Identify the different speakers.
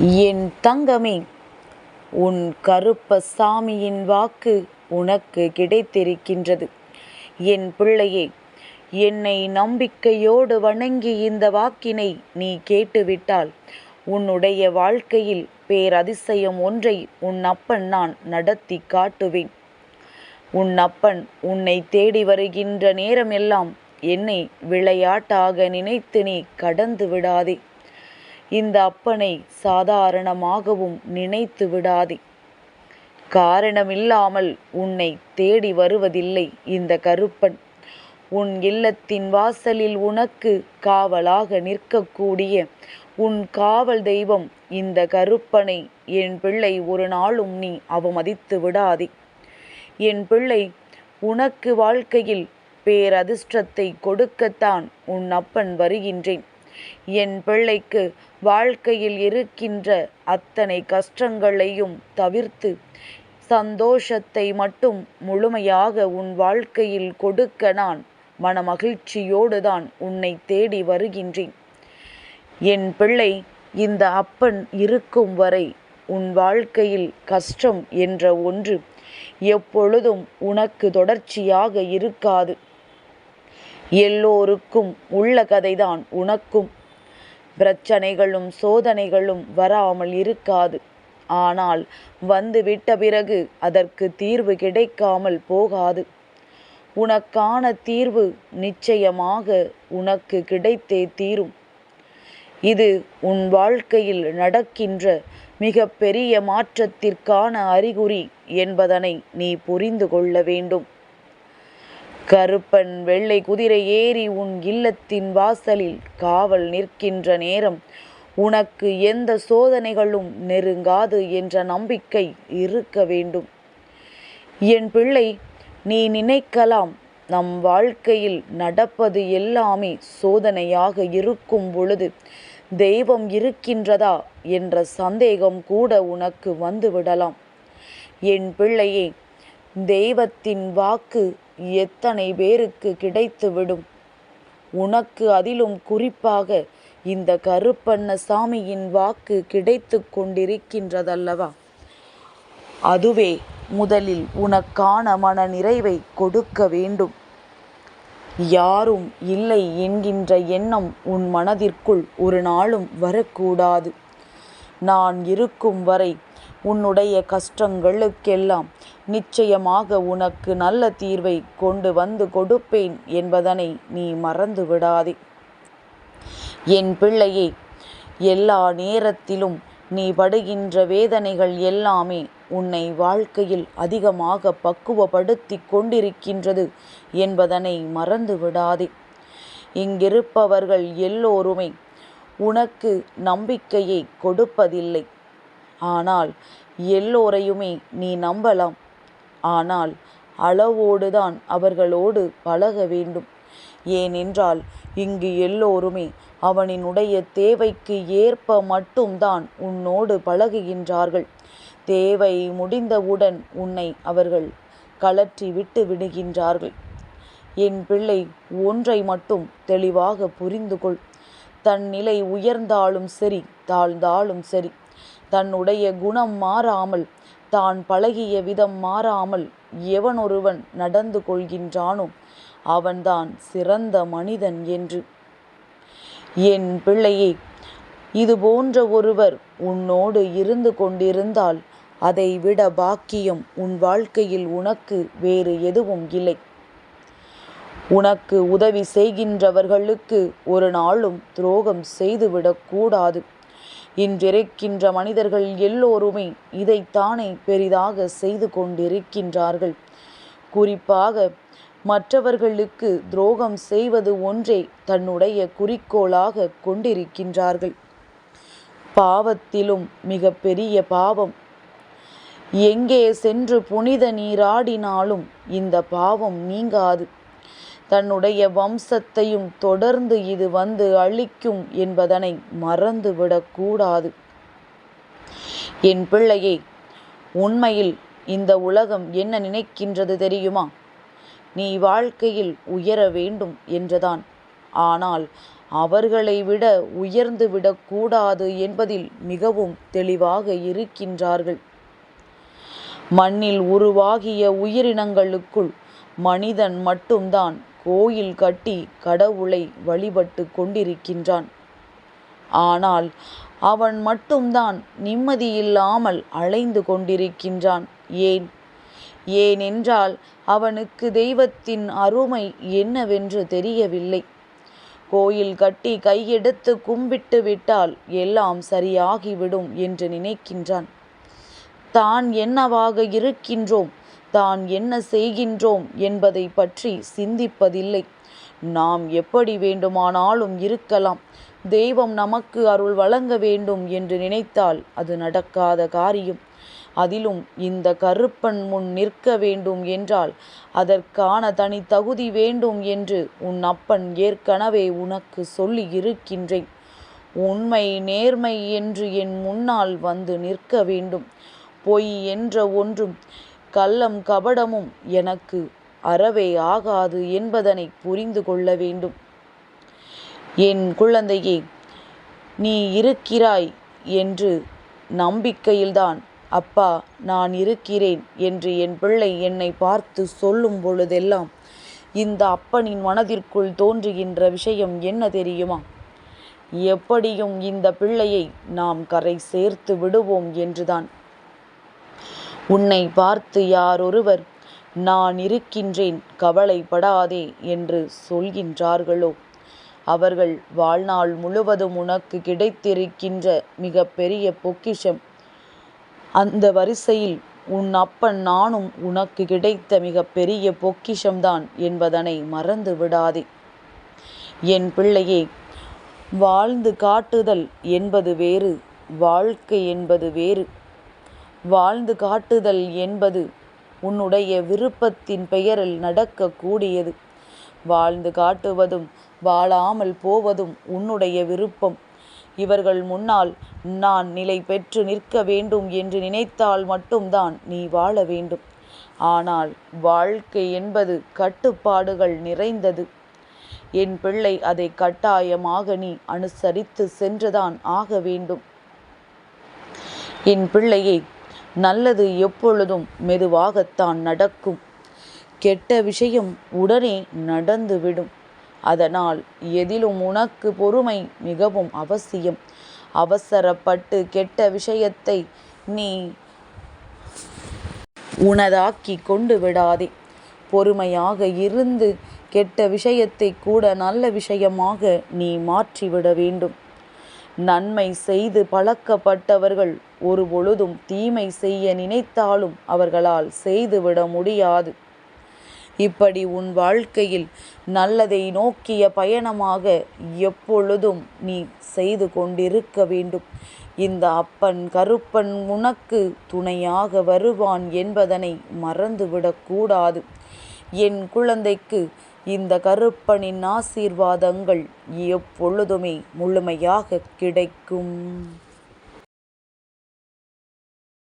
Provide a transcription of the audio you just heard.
Speaker 1: என் தங்கமே, உன் கருப்பசாமியின் வாக்கு உனக்கு கிடைத்திருக்கின்றது. என் பிள்ளையே, என்னை நம்பிக்கையோடு வணங்கி இந்த வாக்கினை நீ கேட்டுவிட்டால் உன்னுடைய வாழ்க்கையில் பேரதிசயம் ஒன்றை உன் அப்பன் நான் நடத்தி காட்டுவேன். உன் அப்பன் உன்னை தேடி வருகின்ற நேரமெல்லாம் என்னை விளையாட்டாக நினைத்து நீ கடந்து விடாதே. இந்த அப்பனை சாதாரணமாகவும் நினைத்து விடாதே. காரணமில்லாமல் உன்னை தேடி வருவதில்லை இந்த கருப்பன். உன் இல்லத்தின் வாசலில் உனக்கு காவலாக நிற்கக்கூடிய உன் காவல் தெய்வம் இந்த கருப்பனை என் பிள்ளை ஒரு நாளும் நீ அவமதித்து விடாதே. என் பிள்ளை, உனக்கு வாழ்க்கையில் பேரதிர்ஷ்டத்தை கொடுக்கத்தான் உன் அப்பன் வருகின்றேன். என் பிள்ளைக்கு வாழ்க்கையில் இருக்கின்ற அத்தனை கஷ்டங்களையும் தவிர்த்து சந்தோஷத்தை மட்டும் முழுமையாக உன் வாழ்க்கையில் கொடுக்க நான் மனமகிழ்ச்சியோடு தான் உன்னை தேடி வருகின்றேன். என் பிள்ளை, இந்த அப்பன் இருக்கும் வரை உன் வாழ்க்கையில் கஷ்டம் என்ற ஒன்று எப்பொழுதும் உனக்கு தொடர்ச்சியாக இருக்காது. எல்லோருக்கும் உள்ள கதைதான் உனக்கும். பிரச்சனைகளும் சோதனைகளும் வராமல் இருக்காது. ஆனால் வந்துவிட்ட பிறகு அதற்கு தீர்வு கிடைக்காமல் போகாது. உனக்கான தீர்வு நிச்சயமாக உனக்கு கிடைத்தே தீரும். இது உன் வாழ்க்கையில் நடக்கின்ற மிக பெரிய மாற்றத்திற்கான அறிகுறி என்பதனை நீ புரிந்து கொள்ள வேண்டும். கருப்பன் வெள்ளை குதிரை ஏறி உன் இல்லத்தின் வாசலில் காவல் நிற்கின்ற நேரம் உனக்கு எந்த சோதனைகளும் நெருங்காது என்ற நம்பிக்கை இருக்க வேண்டும். என் பிள்ளை, நீ நினைக்கலாம், நம் வாழ்க்கையில் நடப்பது எல்லாமே சோதனையாக இருக்கும் பொழுது தெய்வம் இருக்கின்றதா என்ற சந்தேகம் கூட உனக்கு வந்துவிடலாம். என் பிள்ளையே, தெய்வத்தின் வாக்கு எத்தனை பேருக்கு கிடைத்துவிடும். உனக்கு அதிலும் குறிப்பாக இந்த கருப்பண்ணசாமியின் வாக்கு கிடைத்து கொண்டிருக்கின்றதல்லவா? அதுவே முதலில் உனக்கான மன நிறைவை கொடுக்க வேண்டும். யாரும் இல்லை என்கின்ற எண்ணம் உன் மனதிற்குள் ஒரு நாளும் வரக்கூடாது. நான் இருக்கும் வரை உன்னுடைய கஷ்டங்களுக்கெல்லாம் நிச்சயமாக உனக்கு நல்ல தீர்வை கொண்டு வந்து கொடுப்பேன் என்பதனை நீ மறந்து விடாதே. என் பிள்ளையே, எல்லா நேரத்திலும் நீ படுகின்ற வேதனைகள் எல்லாமே உன்னை வாழ்க்கையில் அதிகமாக பக்குவப்படுத்தி கொண்டிருக்கின்றது என்பதனை மறந்து விடாதே. இங்கிருப்பவர்கள் எல்லோருமே உனக்கு நம்பிக்கையை கொடுப்பதில்லை. ஆனால் எல்லோரையுமே நீ நம்பலாம். ஆனால் அளவோடுதான் அவர்களோடு பழக வேண்டும். ஏனென்றால் இங்கு எல்லோருமே அவனினுடைய தேவைக்கு ஏற்ப மட்டும்தான் உன்னோடு பழகுகின்றார்கள். தேவை முடிந்தவுடன் உன்னை அவர்கள் கழற்றி விட்டு விடுகின்றார்கள். என் பிள்ளை, ஒன்றை மட்டும் தெளிவாக புரிந்து கொள். தன் நிலை உயர்ந்தாலும் சரி, தாழ்ந்தாலும் சரி, தன்னுடைய குணம் மாறாமல், தான் பழகிய விதம் மாறாமல் எவனொருவன் நடந்து கொள்கின்றானோ அவன்தான் சிறந்த மனிதன் என்று. என் பிள்ளையே, இது போன்ற ஒருவர் உன்னோடு இருந்து கொண்டிருந்தால் அதை விட பாக்கியம் உன் வாழ்க்கையில் உனக்கு வேறு எதுவும் இல்லை. உனக்கு உதவி செய்கின்றவர்களுக்கு ஒரு நாளும் துரோகம் செய்துவிடக்கூடாது. இன்றிருக்கின்ற மனிதர்கள் எல்லோருமே இதைத்தானே பெரிதாக செய்து கொண்டிருக்கின்றார்கள். குறிப்பாக மற்றவர்களுக்கு துரோகம் செய்வது ஒன்றே தன்னுடைய குறிக்கோளாக கொண்டிருக்கின்றார்கள். பாவத்திலும் மிக பெரிய பாவம். எங்கே சென்று புனித நீராடினாலும் இந்த பாவம் நீங்காது. தன்னுடைய வம்சத்தையும் தொடர்ந்து இது வந்து அழிக்கும் என்பதனை மறந்துவிடக்கூடாது. என் பிள்ளையே, உண்மையில் இந்த உலகம் என்ன நினைக்கின்றது தெரியுமா? நீ வாழ்க்கையில் உயர வேண்டும் என்றுதான். ஆனால் அவர்களை விட உயர்ந்து விடக்கூடாது என்பதில் மிகவும் தெளிவாக இருக்கின்றார்கள். மண்ணில் உருவாகிய உயிரினங்களுக்குள் மனிதன் மட்டும்தான் கோயில் கட்டி கடவுளை வழிபட்டு கொண்டிருக்கின்றான். ஆனால் அவன் மட்டும்தான் நிம்மதியில்லாமல் அலைந்து கொண்டிருக்கின்றான். ஏனென்றால் அவனுக்கு தெய்வத்தின் அருமை என்னவென்று தெரியவில்லை. கோயில் கட்டி கையெடுத்து கும்பிட்டு விட்டால் எல்லாம் சரியாகிவிடும் என்று நினைக்கின்றான். தான் என்னவாக இருக்கின்றோம், தான் என்ன செய்கின்றோம் என்பதை பற்றி சிந்திப்பதில்லை. நாம் எப்படி வேண்டுமானாலும் இருக்கலாம், தெய்வம் நமக்கு அருள் வழங்க வேண்டும் என்று நினைத்தால் அது நடக்காத காரியம். அதிலும் இந்த கருப்பன் முன் நிற்க வேண்டும் என்றால் அதற்கான தனி தகுதி வேண்டும் என்று உன் அப்பன் ஏற்கனவே உனக்கு சொல்லி இருக்கின்றேன். உண்மை நேர்மை என்று என் முன்னால் வந்து நிற்க வேண்டும். பொய் என்ற ஒன்றும் கள்ளம் கபடமும் எனக்கு அறவே ஆகாது என்பதனை புரிந்து கொள்ள வேண்டும். என் குழந்தையே, நீ இருக்கிறாய் என்று நம்பிக்கையில்தான் அப்பா நான் இருக்கிறேன் என்று என் பிள்ளை என்னை பார்த்து சொல்லும் பொழுதெல்லாம் இந்த அப்பனின் மனதிற்குள் தோன்றுகின்ற விஷயம் என்ன தெரியுமா? எப்படியும் இந்த பிள்ளையை நாம் கரை சேர்த்து விடுவோம் என்றுதான். உன்னை பார்த்து யாரொருவர் நான் இருக்கின்றேன், கவலைப்படாதே என்று சொல்கின்றார்களோ அவர்கள் வாழ்நாள் முழுவதும் உனக்கு கிடைத்திருக்கின்ற மிக பெரிய பொக்கிஷம். அந்த வரிசையில் உன் அப்பன் நானும் உனக்கு கிடைத்த மிக பெரிய பொக்கிஷம்தான் என்பதனை மறந்து விடாதே. என் பிள்ளையே, வாழ்ந்து காட்டுதல் என்பது வேறு, வாழ்க்கை என்பது வேறு. வாழ்ந்து காட்டுதல் என்பது உன்னுடைய விருப்பத்தின் பெயரில் நடக்கக்கூடியது. வாழ்ந்து காட்டுவதும் வாழாமல் போவதும் உன்னுடைய விருப்பம். இவர்கள் முன்னால் நான் நிலை பெற்று நிற்க வேண்டும் என்று நினைத்தால் மட்டும்தான் நீ வாழ வேண்டும். ஆனால் வாழ்க்கை என்பது கட்டுப்பாடுகள் நிறைந்தது. என் பிள்ளை, அதை கட்டாயமாக நீ அனுசரித்து சென்றுதான் ஆக வேண்டும். என் பிள்ளையே, நல்லது எப்பொழுதும் மெதுவாகத்தான் நடக்கும். கெட்ட விஷயம் உடனே நடந்துவிடும். அதனால் எதிலும் உனக்கு பொறுமை மிகவும் அவசியம். அவசரப்பட்டு கெட்ட விஷயத்தை நீ உனதாக்கி கொண்டு விடாதே. பொறுமையாக இருந்து கெட்ட விஷயத்தை கூட நல்ல விஷயமாக நீ மாற்றிவிட வேண்டும். நன்மை செய்து பழக்கப்பட்டவர்கள் ஒரு பொழுதும் தீமை செய்ய நினைத்தாலும் அவர்களால் செய்துவிட முடியாது. இப்படி உன் வாழ்க்கையில் நல்லதை நோக்கிய பயணமாக எப்பொழுதும் நீ செய்து கொண்டிருக்க வேண்டும். இந்த அப்பன் கருப்பன் உனக்கு துணையாக வருவான் என்பதனை மறந்துவிடக்கூடாது. என் குழந்தைக்கு இந்த கருப்பனின் ஆசீர்வாதங்கள் எப்பொழுதுமே முழுமையாக கிடைக்கும்.